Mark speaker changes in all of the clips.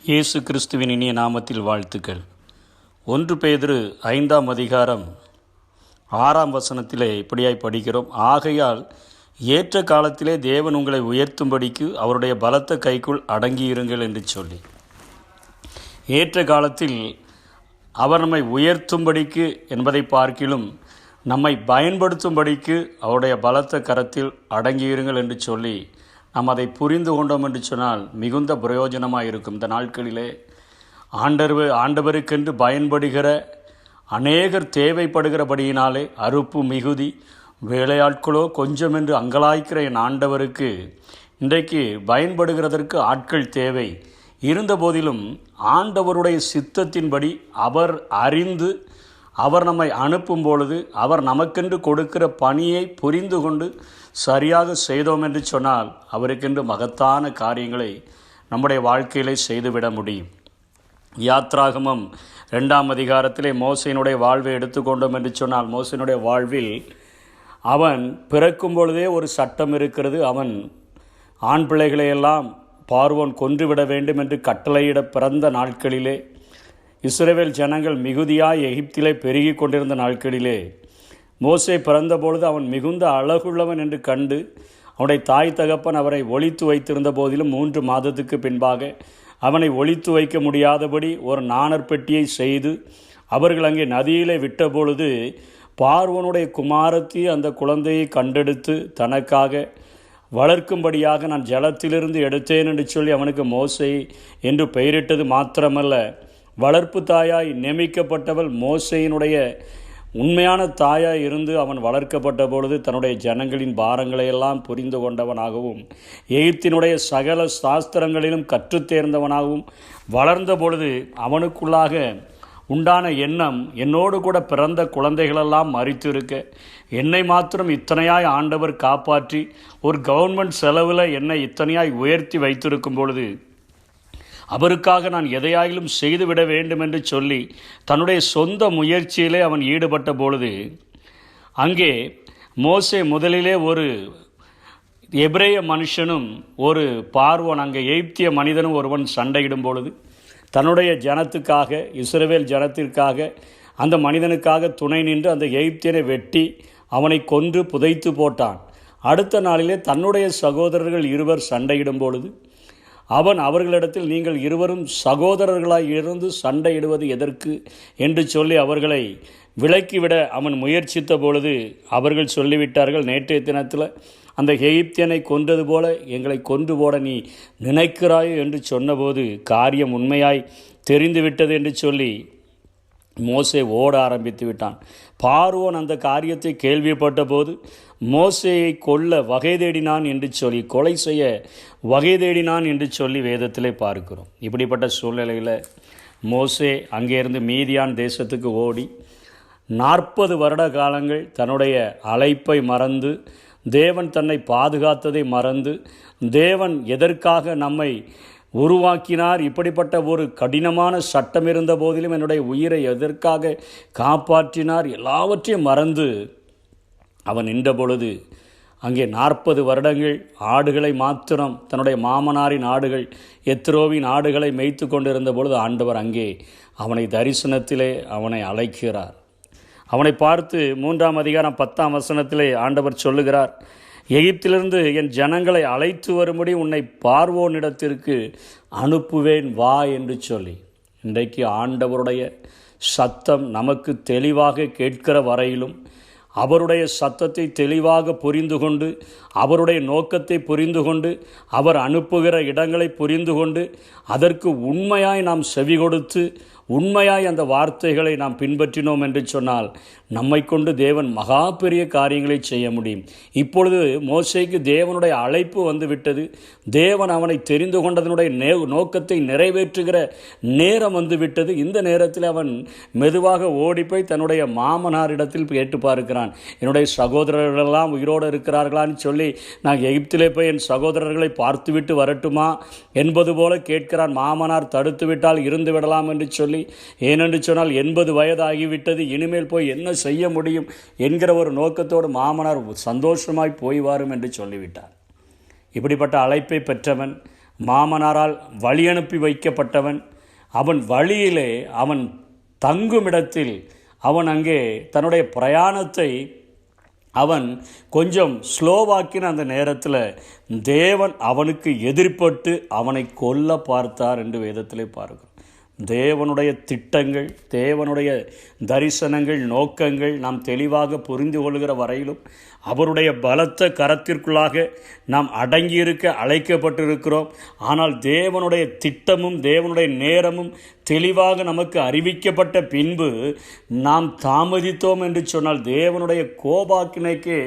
Speaker 1: இயேசு கிறிஸ்துவின் இனிய நாமத்தில் வாழ்த்துக்கள். 1 பேதுரு 5ஆம் அதிகாரம் 6ஆம் வசனத்திலே இப்படியாய் படிக்கிறோம். ஆகையால் ஏற்ற காலத்திலே தேவன் உங்களை உயர்த்தும்படிக்கு அவருடைய பலத்த கைக்குள் அடங்கியிருங்கள் என்று சொல்லி, ஏற்ற காலத்தில் அவர் நம்மை உயர்த்தும்படிக்கு என்பதை பார்க்கிலும் நம்மை பயன்படுத்தும்படிக்கு அவருடைய பலத்த கரத்தில் அடங்கியிருங்கள் என்று சொல்லி நாம் அதை புரிந்து கொண்டோம் என்று சொன்னால் மிகுந்த பிரயோஜனமாக இருக்கும். இந்த நாட்களிலே ஆண்டவருக்கென்று பயன்படுகிற அநேகர் தேவைப்படுகிறபடியினாலே அறுப்பு மிகுதி, வேலையாட்களோ கொஞ்சம் என்று அங்கலாய்க்கிற என் ஆண்டவருக்கு இன்றைக்கு பயன்படுகிறதற்கு ஆட்கள் தேவை. இருந்த போதிலும் ஆண்டவருடைய சித்தத்தின்படி அவர் அறிந்து அவர் நம்மை அனுப்பும் பொழுது அவர் நமக்கென்று கொடுக்கிற பணியை புரிந்து கொண்டு சரியாக செய்தோம் என்று சொன்னால் அவருக்கென்று மகத்தான காரியங்களை நம்முடைய வாழ்க்கையிலே செய்துவிட முடியும். யாத்ராகமம் 2ஆம் அதிகாரத்திலே மோசேயினுடைய வாழ்வை எடுத்துக்கொண்டோம் என்று சொன்னால், மோசேயினுடைய வாழ்வில் அவன் பிறக்கும் பொழுதே ஒரு சட்டம் இருக்கிறது. அவன் ஆண் பிள்ளைகளையெல்லாம் பார்வோன் கொன்றுவிட வேண்டும் என்று கட்டளையிட பிறந்த நாட்களிலே, இஸ்ரவேல் ஜனங்கள் மிகுதியாய் எகிப்திலே பெருகி கொண்டிருந்த நாட்களிலே, மோசே பிறந்தபொழுது அவன் மிகுந்த அழகுள்ளவன் என்று கண்டு அவனுடைய தாய் தகப்பன் அவரை ஒளித்து வைத்திருந்த போதிலும் 3 மாதத்துக்கு பின்பாக அவனை ஒளித்து வைக்க முடியாதபடி ஒரு நாணற் பெட்டியை செய்து அவர்கள் அங்கே நதியிலே விட்ட பொழுது, பார்வோனுடைய குமாரத்தி அந்த குழந்தையை கண்டெடுத்து தனக்காக வளர்க்கும்படியாக நான் ஜலத்திலிருந்து எடுத்தேன் என்று சொல்லி அவனுக்கு மோசே என்று பெயரிட்டது மாத்திரமல்ல, வளர்ப்பு தாயாய் நியமிக்கப்பட்டவள் மோசேயினுடைய உண்மையான தாயாய் இருந்து அவன் வளர்க்கப்பட்ட பொழுது தன்னுடைய ஜனங்களின் பாரங்களையெல்லாம் புரிந்து கொண்டவனாகவும் எகிப்தினுடைய சகல சாஸ்திரங்களிலும் கற்றுத்தேர்ந்தவனாகவும் வளர்ந்த பொழுது அவனுக்குள்ளாக உண்டான எண்ணம், என்னோடு கூட பிறந்த குழந்தைகளெல்லாம் மரித்து இருக்க என்னை மாத்திரம் இத்தனையாய் ஆண்டவர் காப்பாற்றி ஒரு கவர்மெண்ட் செலவில் என்னை இத்தனையாய் உயர்த்தி வைத்திருக்கும் பொழுது அவருக்காக நான் எதையாயிலும் செய்துவிட வேண்டும் என்று சொல்லி தன்னுடைய சொந்த முயற்சியிலே அவன் ஈடுபட்ட பொழுது, அங்கே மோசே முதலிலே ஒரு எபிரேய மனுஷனும் ஒரு பார்வோன், அங்கே எகிப்திய மனிதனும் ஒருவன் சண்டையிடும் பொழுது தன்னுடைய ஜனத்துக்காக, இஸ்ரவேல் ஜனத்திற்காக அந்த மனிதனுக்காக துணை நின்று அந்த எகிப்தியனை வெட்டி அவனை கொன்று புதைத்து போட்டான். அடுத்த நாளிலே தன்னுடைய சகோதரர்கள் இருவர் சண்டையிடும் பொழுது அவன் அவர்களிடத்தில், நீங்கள் இருவரும் சகோதரர்களாய் இருந்து சண்டையிடுவது எதற்கு என்று சொல்லி அவர்களை விலக்கிவிட அவன் முயற்சித்த பொழுது அவர்கள் சொல்லிவிட்டார்கள், நேற்றைய தினத்தில் அந்த எகிப்தியனை கொன்றது போல எங்களை கொன்று போட நீ நினைக்கிறாயோ என்று சொன்னபோது காரியம் உண்மையாய் தெரிந்துவிட்டது என்று சொல்லி மோசே ஓட ஆரம்பித்து விட்டான். பார்வோன் அந்த காரியத்தை கேள்விப்பட்ட போது மோசேயை கொல்ல வகை தேடினான் என்று சொல்லி, கொலை செய்ய வகை தேடினான் என்று சொல்லி வேதத்திலே பார்க்கிறோம். இப்படிப்பட்ட சூழ்நிலையில் மோசே அங்கேருந்து மீதியான் தேசத்துக்கு ஓடி 40 வருட காலங்கள் தன்னுடைய அழைப்பை மறந்து, தேவன் தன்னை பாதுகாத்ததை மறந்து, தேவன் எதற்காக நம்மை உருவாக்கினார், இப்படிப்பட்ட ஒரு கடினமான சட்டம் இருந்த போதிலும் என்னுடைய உயிரை எதற்காக காப்பாற்றினார், எல்லாவற்றையும் மறந்து அவன் நின்ற பொழுது அங்கே 40 வருடங்கள் ஆடுகளை மாத்திரம், தன்னுடைய மாமனாரின் ஆடுகள், எத்ரோவின் ஆடுகளை மேய்த்து கொண்டிருந்த பொழுது ஆண்டவர் அங்கே அவனை தரிசனத்திலே அவனை அழைக்கிறார். அவனை பார்த்து 3ஆம் அதிகாரம் 10ஆம் வசனத்திலே ஆண்டவர் சொல்லுகிறார், எகிப்திலிருந்து என் ஜனங்களை அழைத்து வரும்படி உன்னை பார்வோனிடத்திற்கு அனுப்புவேன் வா என்று சொல்லி. இன்றைக்கு ஆண்டவருடைய சத்தம் நமக்கு தெளிவாக கேட்கிற வரையிலும் அவருடைய சத்தத்தை தெளிவாக புரிந்து கொண்டு, அவருடைய நோக்கத்தை புரிந்து கொண்டு, அவர் அனுப்புகிற இடங்களை புரிந்து கொண்டு அதற்கு உண்மையாய் நாம் செவி கொடுத்து உண்மையாய் அந்த வார்த்தைகளை நாம் பின்பற்றினோம் என்று சொன்னால் நம்மை கொண்டு தேவன் மகா பெரிய காரியங்களை செய்ய முடியும். இப்பொழுது மோசேக்கு தேவனுடைய அழைப்பு வந்துவிட்டது. தேவன் அவனை தெரிந்து கொண்டதனுடைய நோக்கத்தை நிறைவேற்றுகிற நேரம் வந்துவிட்டது. இந்த நேரத்தில் அவன் மெதுவாக ஓடிப்போய் தன்னுடைய மாமனாரிடத்தில் கேட்டு பார்க்கிறான், என்னுடைய சகோதரர்களெல்லாம் உயிரோடு இருக்கிறார்களான்னு சொல்லி நான் எகிப்திலே போய் என் சகோதரர்களை பார்த்துவிட்டு வரட்டுமா என்பது போல கேட்கிறான். மாமனார் தடுத்து விட்டால் இருந்து விடலாம் என்று சொல்லி, ஏனென்று சொன்னால் 80 வயதாகிவிட்டது, இனிமேல் போய் என்ன செய்ய முடியும் என்கிற ஒரு நோக்கத்தோடு மாமனார் சந்தோஷமாய் போய் வாரும் என்று சொல்லிவிட்டார். இப்படிப்பட்ட அழைப்பை பெற்றவன் மாமனாரால் வழி அனுப்பி வைக்கப்பட்டவன். அவன் வழியிலே அவன் தங்குமிடத்தில் அவன் அங்கே தன்னுடைய பிரயாணத்தை அவன் கொஞ்சம் ஸ்லோவாக்கின அந்த நேரத்தில் தேவன் அவனுக்கு எதிர்பட்டு அவனை கொல்ல பார்த்தார் என்று வேதத்திலே பார்க்கிறோம். தேவனுடைய திட்டங்கள், தேவனுடைய தரிசனங்கள், நோக்கங்கள் நாம் தெளிவாக புரிந்து கொள்கிற வரையிலும் அவருடைய பலத்த கரத்திற்குள்ளாக நாம் அடங்கியிருக்க அழைக்கப்பட்டிருக்கிறோம். ஆனால் தேவனுடைய திட்டமும் தேவனுடைய நேரமும் தெளிவாக நமக்கு அறிவிக்கப்பட்ட பின்பு நாம் தாமதித்தோம் என்று சொன்னால் தேவனுடைய கோபாக்கினைக்கு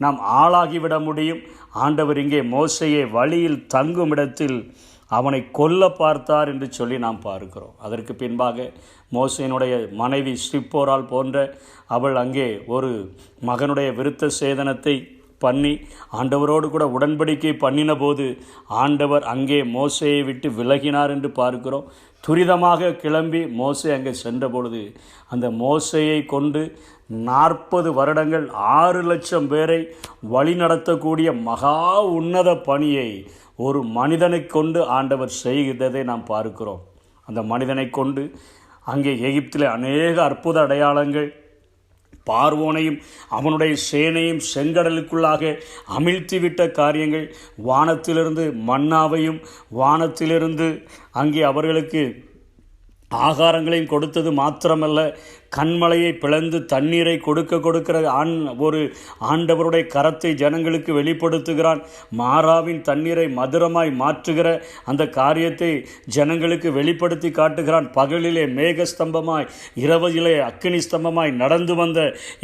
Speaker 1: நாம் ஆளாகிவிட முடியும். ஆண்டவர் இங்கே மோசேயை வழியில் தங்கும் இடத்தில் அவனை கொல்ல பார்த்தார் என்று சொல்லி நாம் பார்க்கிறோம். அதற்கு பின்பாக மோசேயினுடைய மனைவி சிப்போரால் போன்ற அவள் அங்கே ஒரு மகனுடைய விருத்த சேதனத்தை பண்ணி ஆண்டவரோடு கூட உடன்படிக்கை பண்ணின போது ஆண்டவர் அங்கே மோசேயை விட்டு விலகினார் என்று பார்க்கிறோம். துரிதமாக கிளம்பி மோசே அங்கே சென்ற பொழுது அந்த மோசேயை கொண்டு 40 வருடங்கள் 6 லட்சம் பேரை வழிநடத்தக்கூடிய மகா உன்னத பணியை ஒரு மனிதனை கொண்டு ஆண்டவர் செய்ததை நாம் பார்க்கிறோம். அந்த மனிதனை கொண்டு அங்கே எகிப்தில் அநேக அற்புத அடையாளங்கள், பார்வோனையும் அவனுடைய சேனையும் செங்கடலுக்குள்ளாக அமிழ்த்திவிட்ட காரியங்கள், வானத்திலிருந்து மன்னாவையும் வானத்திலிருந்து அங்கே அவர்களுக்கு ஆகாரங்களையும் கொடுத்தது மாத்திரமல்ல, கண்மலையை பிளந்து தண்ணீரை கொடுக்கிற ஒரு ஆண்டவருடைய கரத்தை ஜனங்களுக்கு வெளிப்படுத்துகிறான். மாறாவின் தண்ணீரை மதுரமாய் மாற்றுகிற அந்த காரியத்தை ஜனங்களுக்கு வெளிப்படுத்தி காட்டுகிறான். பகலிலே மேகஸ்தம்பமாய் இரவிலே அக்கினி ஸ்தம்பமாய் நடந்து வந்த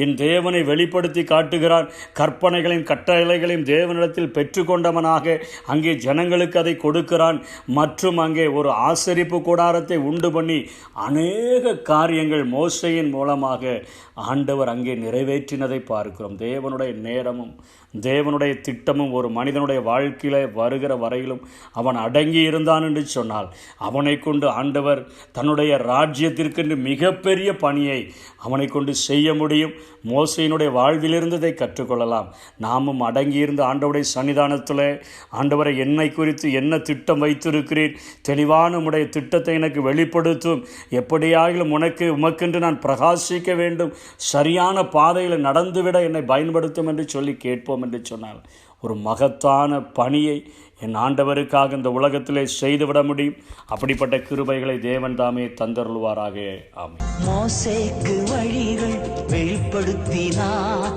Speaker 1: என் தேவனை வெளிப்படுத்தி காட்டுகிறான். கற்பனைகளையும் கட்டளைகளையும் தேவனிடத்தில் பெற்றுக்கொண்டவனாக அங்கே ஜனங்களுக்கு அதை கொடுக்கிறான். மற்றும் அங்கே ஒரு ஆசரிப்பு கூடாரத்தை உண்டு பண்ணி அநேக காரியங்கள் மோசேயின் மூலமாக ஆண்டவர் அங்கே நிறைவேற்றினதை பார்க்கிறோம். தேவனுடைய நேரமும் தேவனுடைய திட்டமும் ஒரு மனிதனுடைய வாழ்க்கையில் வருகிற வரையிலும் அவன் அடங்கி இருந்தான் என்று சொன்னால் அவனை கொண்டு ஆண்டவர் தன்னுடைய ராஜ்யத்திற்கென்று மிகப்பெரிய பணியை அவனை கொண்டு செய்ய முடியும். மோசேயினுடைய வாழ்விலிருந்ததை கற்றுக்கொள்ளலாம். நாமும் அடங்கியிருந்த ஆண்டவருடைய சன்னிதானத்தில் ஆண்டவரை என்னை குறித்து என்ன திட்டம் வைத்திருக்கிறேன், தெளிவான உடைய திட்டத்தை எனக்கு வெளிப்படுத்தும், எப்படியாகிலும் உமக்கென்று நான் பிரகாசிக்க வேண்டும், சரியான பாதையில் நடந்துவிட என்னை பயன்படுத்தும் என்று சொல்லி கேட்போம் என்று சொன்னால் ஒரு மகத்தான பணியை என் ஆண்டவருக்காக இந்த உலகத்திலே செய்துவிட முடியும். அப்படிப்பட்ட கிருபைகளை தேவன் தாமே தந்தருள்வாராக. ஆமென்.
Speaker 2: மோசேக்கு வழிகள் வெளிப்படுத்தினார்,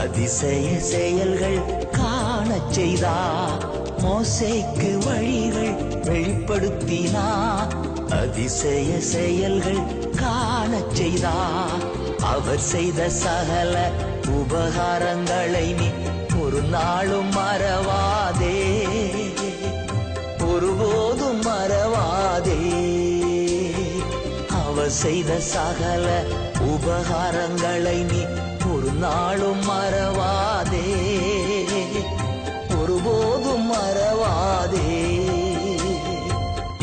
Speaker 2: அதிசய செயல்கள் காணச் செய்தார். மோசேக்கு வழிகள் வெளிப்படுத்தினார், அதிசய செயல்கள் காணச் செய்தார். அவர் செய்த சகல உபகாரங்களை நீ ஒரு நாளும் மறவாதே, ஒருபோதும் மறவாதே. அவர் செய்த சகல உபகாரங்களை நீ ஒரு நாளும் மறவாதே, ஒருபோதும் மறவாதே.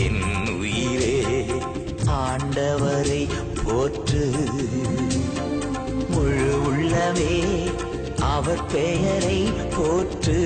Speaker 2: என் உயிரே ஆண்டவரை போற்று, முழு உள்ளமே அவர் பெயரை போற்று.